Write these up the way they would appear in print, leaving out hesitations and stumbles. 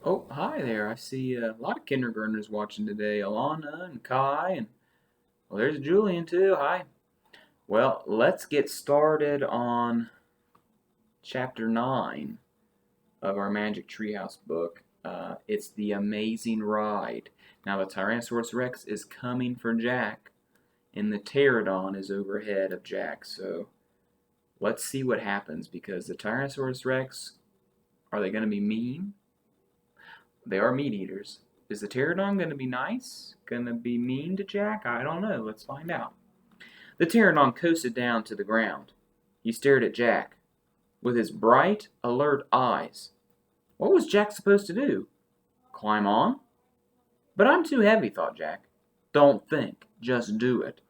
Oh, hi there. I see a lot of kindergartners watching today. Alana and Kai, and well, there's Julian too. Hi. Well, let's get started on chapter 9 of our Magic Treehouse book. It's The Amazing Ride. Now, the Tyrannosaurus Rex is coming for Jack, and the Pterodon is overhead of Jack. So, let's see what happens because the Tyrannosaurus Rex, are they going to be mean? They are meat eaters. Is the pterodon going to be nice? Going to be mean to Jack? I don't know. Let's find out. The pterodon coasted down to the ground. He stared at Jack with his bright, alert eyes. What was Jack supposed to do? Climb on? But I'm too heavy, thought Jack. Don't think, just do it.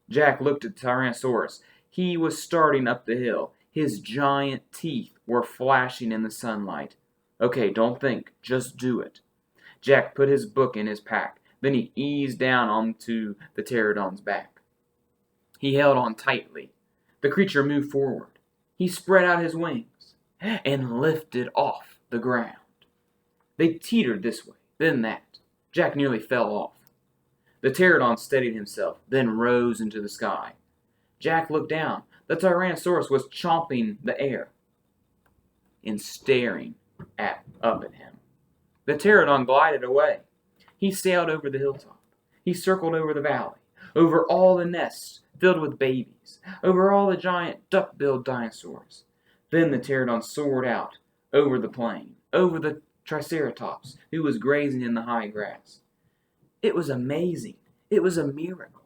Jack looked at the Tyrannosaurus. He was starting up the hill. His giant teeth were flashing in the sunlight. Okay, don't think, just do it. Jack put his book in his pack. Then he eased down onto the pterodon's back. He held on tightly. The creature moved forward. He spread out his wings and lifted off the ground. They teetered this way, then that. Jack nearly fell off. The pterodon steadied himself, then rose into the sky. Jack looked down. The Tyrannosaurus was chomping the air and staring up at him. The pterodon glided away. He sailed over the hilltop. He circled over the valley, over all the nests filled with babies, over all the giant duck-billed dinosaurs. Then the pterodon soared out over the plain, over the triceratops who was grazing in the high grass. It was amazing. It was a miracle.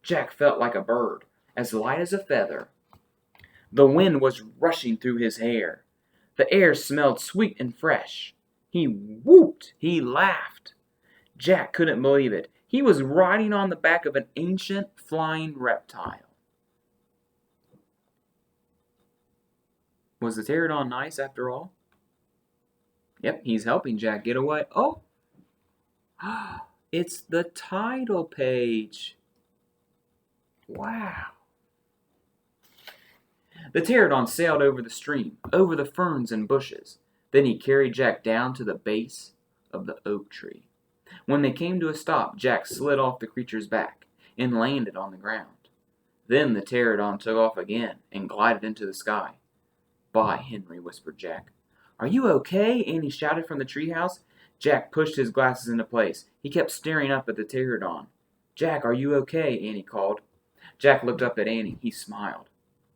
Jack felt like a bird, as light as a feather. The wind was rushing through his hair. The air smelled sweet and fresh. He whooped. He laughed. Jack couldn't believe it. He was riding on the back of an ancient flying reptile. Was the pterodon nice after all? Yep, he's helping Jack get away. Oh, it's the title page. Wow. The pterodon sailed over the stream, over the ferns and bushes. Then he carried Jack down to the base of the oak tree. When they came to a stop, Jack slid off the creature's back and landed on the ground. Then the pterodon took off again and glided into the sky. "Bye, Henry," whispered Jack. "Are you okay?" Annie shouted from the treehouse. Jack pushed his glasses into place. He kept staring up at the pterodon. "Jack, are you okay?" Annie called. Jack looked up at Annie. He smiled.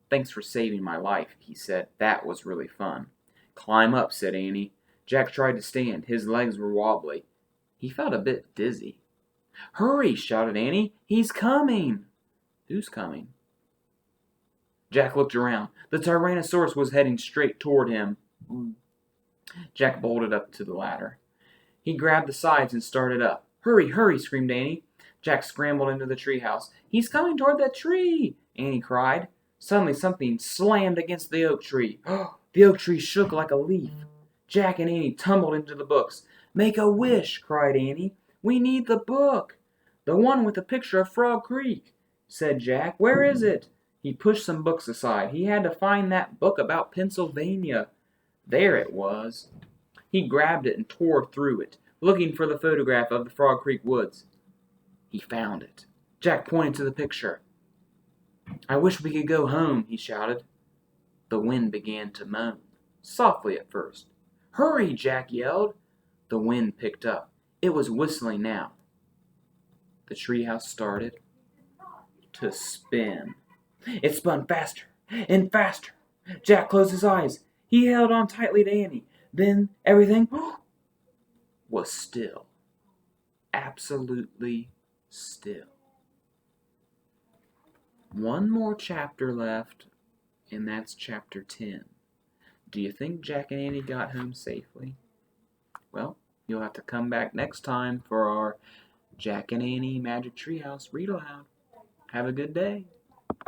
"Thanks for saving my life," he said. "That was really fun." "Climb up," said Annie. Jack tried to stand. His legs were wobbly. He felt a bit dizzy. "Hurry!" shouted Annie. "He's coming!" "Who's coming?" Jack looked around. The Tyrannosaurus was heading straight toward him. Jack bolted up to the ladder. He grabbed the sides and started up. "Hurry, hurry!" screamed Annie. Jack scrambled into the treehouse. "He's coming toward that tree!" Annie cried. Suddenly something slammed against the oak tree. The oak tree shook like a leaf. Jack and Annie tumbled into the books. "Make a wish!" cried Annie. "We need the book." "The one with the picture of Frog Creek," said Jack. "Where is it?" He pushed some books aside. He had to find that book about Pennsylvania. There it was. He grabbed it and tore through it, looking for the photograph of the Frog Creek woods. He found it. Jack pointed to the picture. "I wish we could go home," he shouted. The wind began to moan, softly at first. "Hurry!" Jack yelled. The wind picked up. It was whistling now. The treehouse started to spin. It spun faster and faster. Jack closed his eyes. He held on tightly to Annie. Then everything was still. Absolutely still. One more chapter left, and that's chapter 10. Do you think Jack and Annie got home safely? Well, you'll have to come back next time for our Jack and Annie Magic Treehouse read aloud. Have a good day.